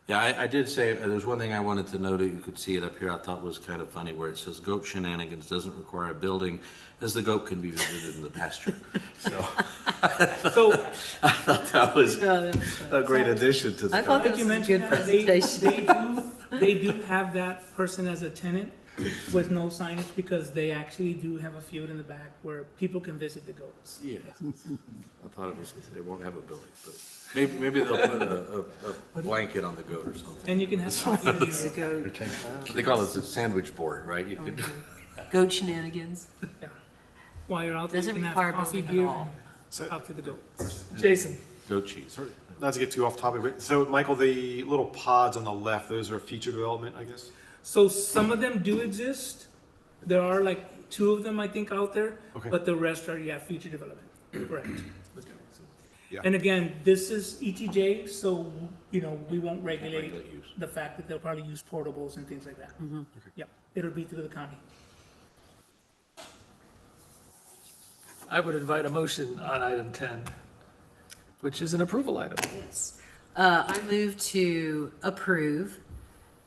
Yeah, I did say, there's one thing I wanted to note, you could see it up here, I thought was kind of funny, where it says goat shenanigans doesn't require a building, as the goat can be visited in the pasture. So So, I thought that was a great addition to the. I thought like that you was a mentioned, good that presentation. they do have that person as a tenant with no signage because they actually do have a field in the back where people can visit the goats. Yeah, I thought it was, they won't have a building, but maybe they'll put a blanket on the goat or something. And you can have coffee in It's a there. goat, They call it the sandwich board, right? You could, goat shenanigans. Yeah. While you're out there, you Doesn't can have require coffee, building at beer, all. and talk to the goats. Jason? goat cheese. Not to get too off topic, but so Michael, the little pods on the left, those are future development, I guess? So some of them do exist. There are like 2 of them, I think, out there. Okay. But the rest are, future development. Correct. Yeah. And again, this is ETJ, so, we won't regulate Regulate use. the fact that they'll probably use portables and things like that. Yep, it'll be through the county. I would invite a motion on item 10, which is an approval item. Yes. I move to approve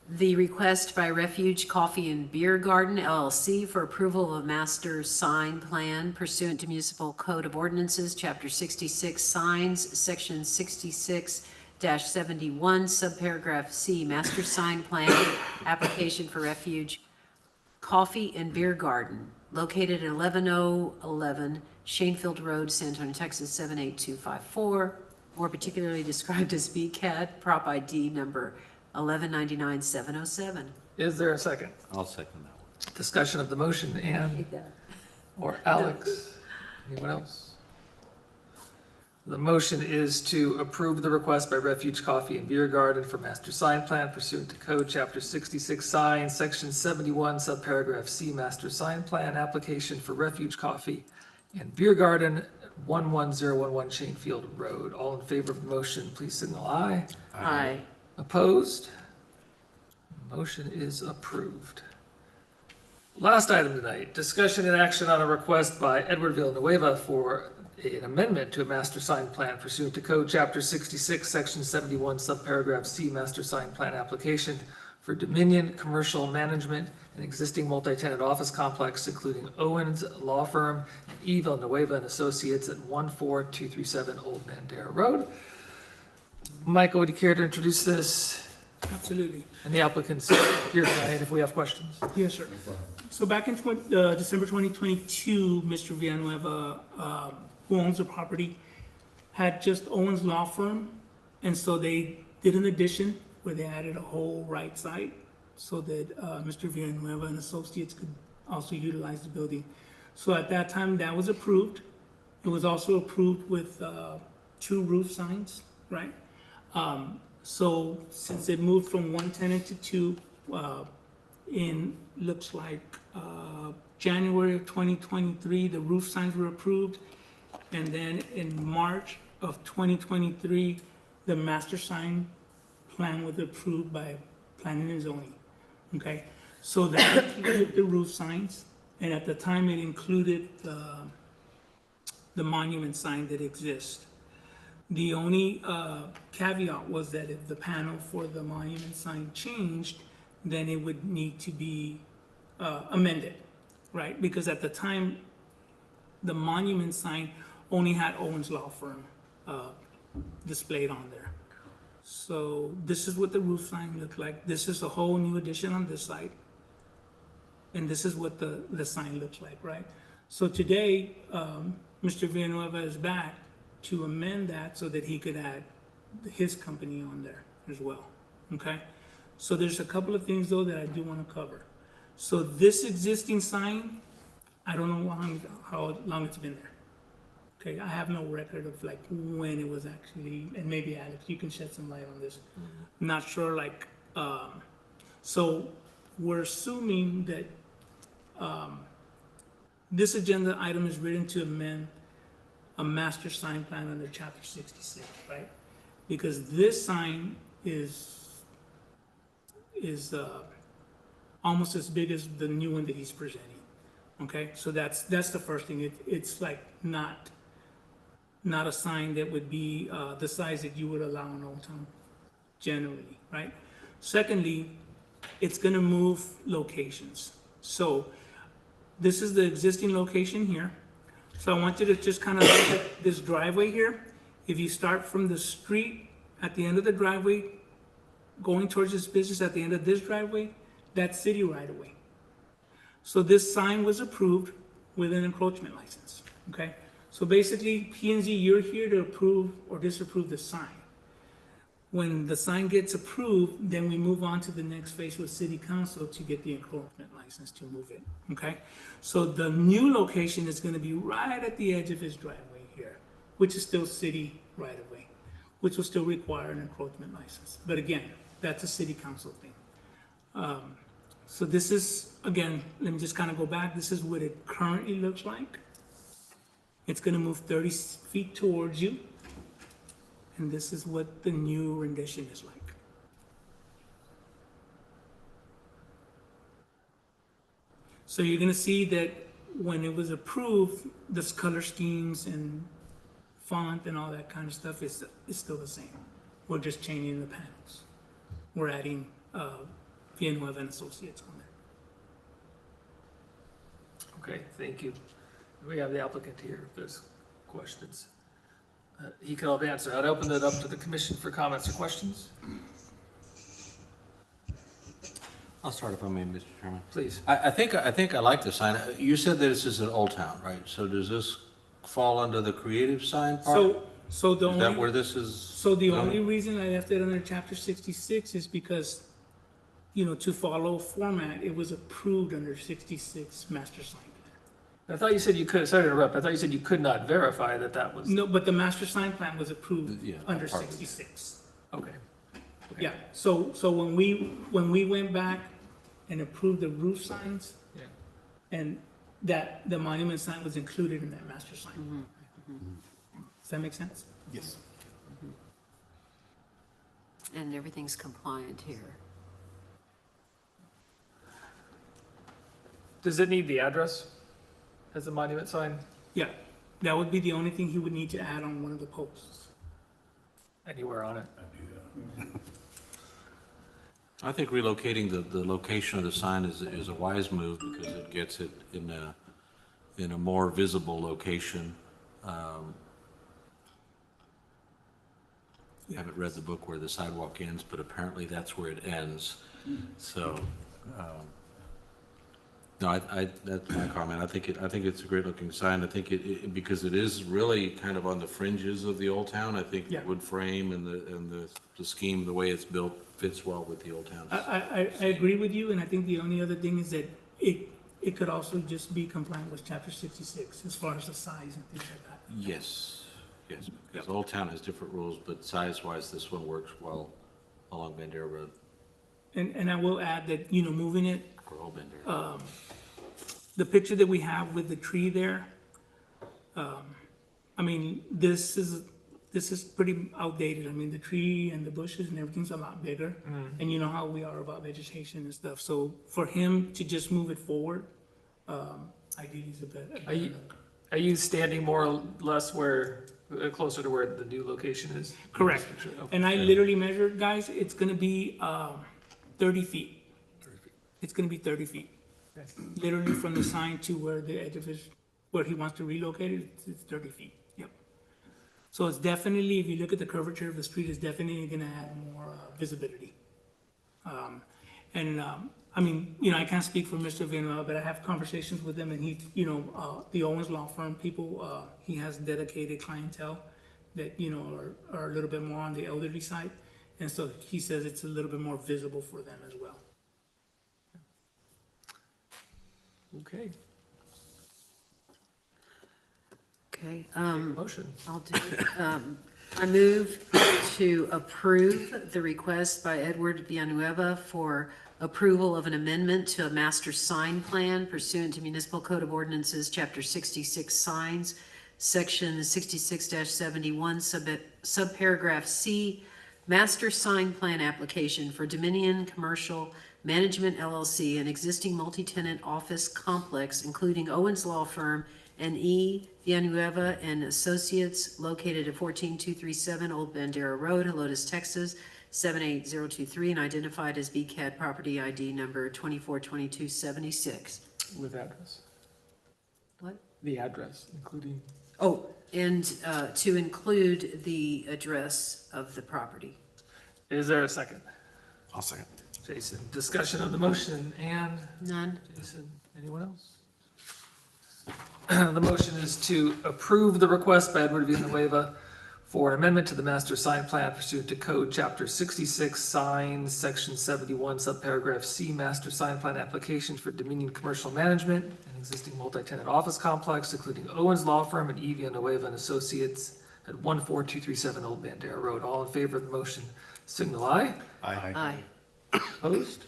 the request by Refuge Coffee and Beer Garden LLC for approval of a master sign plan pursuant to Municipal Code of Ordinances, Chapter 66, Signs, Section 66-71, Subparagraph C, Master Sign Plan, application for Refuge Coffee and Beer Garden, located at 11011 Shanefield Road, San Antonio, Texas, 78254, more particularly described as BCAT, Prop ID number 1199707. Is there a second? I'll second that one. Discussion of the motion, Ann or Alex? Anyone else? The motion is to approve the request by Refuge Coffee and Beer Garden for master sign plan pursuant to Code Chapter 66 Signs, Section 71, Subparagraph C, Master Sign Plan, application for Refuge Coffee and Beer Garden, 11011 Shanefield Road. All in favor of the motion, please signal aye. Aye. Opposed? Motion is approved. Last item tonight, discussion and action on a request by Edward Villanueva for an amendment to a master sign plan pursuant to Code Chapter 66, Section 71, Subparagraph C, Master Sign Plan application for Dominion Commercial Management, an existing multi-tenant office complex, including Owens Law Firm and E. Villanueva and Associates at 14237 Old Mandera Road. Michael, would you care to introduce this? Absolutely. And the applicants here tonight if we have questions. Yes, sir. So back in December 2022, Mr. Villanueva, who owns the property, had just Owens Law Firm. And so they did an addition where they added a whole right side so that Mr. Villanueva and Associates could also utilize the building. So at that time, that was approved. It was also approved with 2 roof signs, right? So since it moved from 1 tenant to 2, looks like January of 2023, the roof signs were approved. And then in March of 2023, the master sign plan was approved by Planning and Zoning. Okay, so that included the roof signs, and at the time it included the monument sign that exists. The only caveat was that if the panel for the monument sign changed, then it would need to be amended, right? Because at the time, the monument sign only had Owens Law Firm displayed on there. So this is what the roof sign looked like. This is a whole new addition on this side. And this is what the sign looks like, right? So today, Mr. Villanueva is back to amend that so that he could add his company on there as well, okay? So there's a couple of things though that I do want to cover. So this existing sign, I don't know how long it's been there. Okay, I have no record of like when it was actually, and maybe Alex, you can shed some light on this. I'm not sure, like, so we're assuming that this agenda item is written to amend a master sign plan under chapter 66, right? Because this sign is almost as big as the new one that he's presenting. Okay, so that's the first thing. It's like not a sign that would be the size that you would allow in Old Town generally, right? Secondly, it's gonna move locations. So this is the existing location here. So I want you to just kind of look at this driveway here. If you start from the street at the end of the driveway, going towards this business at the end of this driveway, that's city right away. So this sign was approved with an encroachment license, okay? So basically, P&Z, you're here to approve or disapprove the sign. When the sign gets approved, then we move on to the next phase with city council to get the encroachment license to move it, okay? So the new location is gonna be right at the edge of his driveway here, which is still city right of way, which will still require an encroachment license. But again, that's a city council thing. So this is, again, let me just kind of go back. This is what it currently looks like. It's gonna move 30 feet towards you. And this is what the new rendition is like. So you're gonna see that when it was approved, this color schemes and font and all that kind of stuff is still the same. We're just changing the panels. We're adding Villanueva and Associates on there. Okay, thank you. We have the applicant here if there's questions. He can all answer. I'd open it up to the commission for comments or questions. I'll start if I may, Mr. Chairman. Please. I think I like the sign. You said that this is an Old Town, right? So does this fall under the creative sign part? So the Is that only, where this is? so the only reason I left it under chapter 66 is because, you know, to follow format, it was approved under 66 master sign plan. I thought you said you could, sorry to interrupt, I thought you said you could not verify that that was, No, but the master sign plan was approved Yeah, under part of it. 66. okay. Yeah, so when we went back and approved the roof signs, Yeah. and that the monument sign was included in that master sign. Does that make sense? Yes. And everything's compliant here. Does it need the address as a monument sign? Yeah, that would be the only thing he would need to add on one of the posts. Anywhere on it? I think relocating the location of the sign is a wise move because it gets it in a more visible location. I haven't read the book where the sidewalk ends, but apparently that's where it ends. So, no, that's my comment. I think it's a great looking sign. I think it because it is really kind of on the fringes of the Old Town. I think the Yeah. wood frame and the scheme, the way it's built, fits well with the Old Town. I agree with you, and I think the only other thing is that it could also just be compliant with chapter 66 as far as the size and things like that. Yes, because Old Town has different rules, but size-wise, this one works well along Bandera Road, And I will add that, you know, moving it, or Old Bandera. the picture that we have with the tree there, I mean, this is pretty outdated. I mean, the tree and the bushes and everything's a lot bigger. And you know how we are about vegetation and stuff. So for him to just move it forward, ideally is a better. Are you standing more or less where closer to where the new location is? Correct. Okay. And I literally measured, guys, it's gonna be 30 feet. It's gonna be 30 feet. Literally from the sign to where the edge of his, where he wants to relocate it, it's 30 feet. Yep. So it's definitely, if you look at the curvature of the street, it's definitely gonna add more visibility. I mean, you know, I can't speak for Mr. Villanueva, but I have conversations with him, and he, you know, the Owens Law Firm people, he has dedicated clientele that, you know, are a little bit more on the elderly side. And so he says it's a little bit more visible for them as well. Okay, Okay, motion. I'll do it. I move to approve the request by Edward Villanueva for approval of an amendment to a master sign plan pursuant to Municipal Code of Ordinances, Chapter 66 Signs, Section 66-71, subparagraph C, master sign plan application for Dominion Commercial Management LLC, an existing multi-tenant office complex, including Owens Law Firm and E. Villanueva and Associates, located at 14237 Old Bandera Road, Helotes, Texas, 78023, and identified as BCAD property ID number 242276. With address. What? The address, including. Oh, and to include the address of the property. Is there a second? I'll second. Jason, discussion of the motion, and None? Jason, anyone else? The motion is to approve the request by Edward Villanueva for an amendment to the master sign plan pursuant to Code Chapter 66 Signs, Section 71, subparagraph C, master sign plan application for Dominion Commercial Management, an existing multi-tenant office complex, including Owens Law Firm and E. Villanueva and Associates at 14237 Old Bandera Road. All in favor of the motion, signal aye. Aye. Opposed?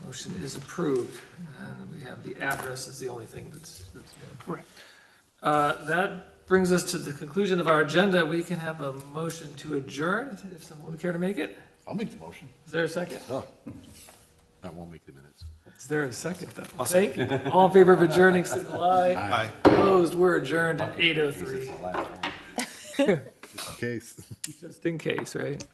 Motion is approved. And we have the address is the only thing that's Correct. that brings us to the conclusion of our agenda. We can have a motion to adjourn, if someone would care to make it. I'll make the motion. Is there a second? Oh, that won't make the minutes. Is there a second? Thank you. All in favor of adjourning, signal aye. Aye. Opposed, we're adjourned at 8:03. Case. Just in case, right?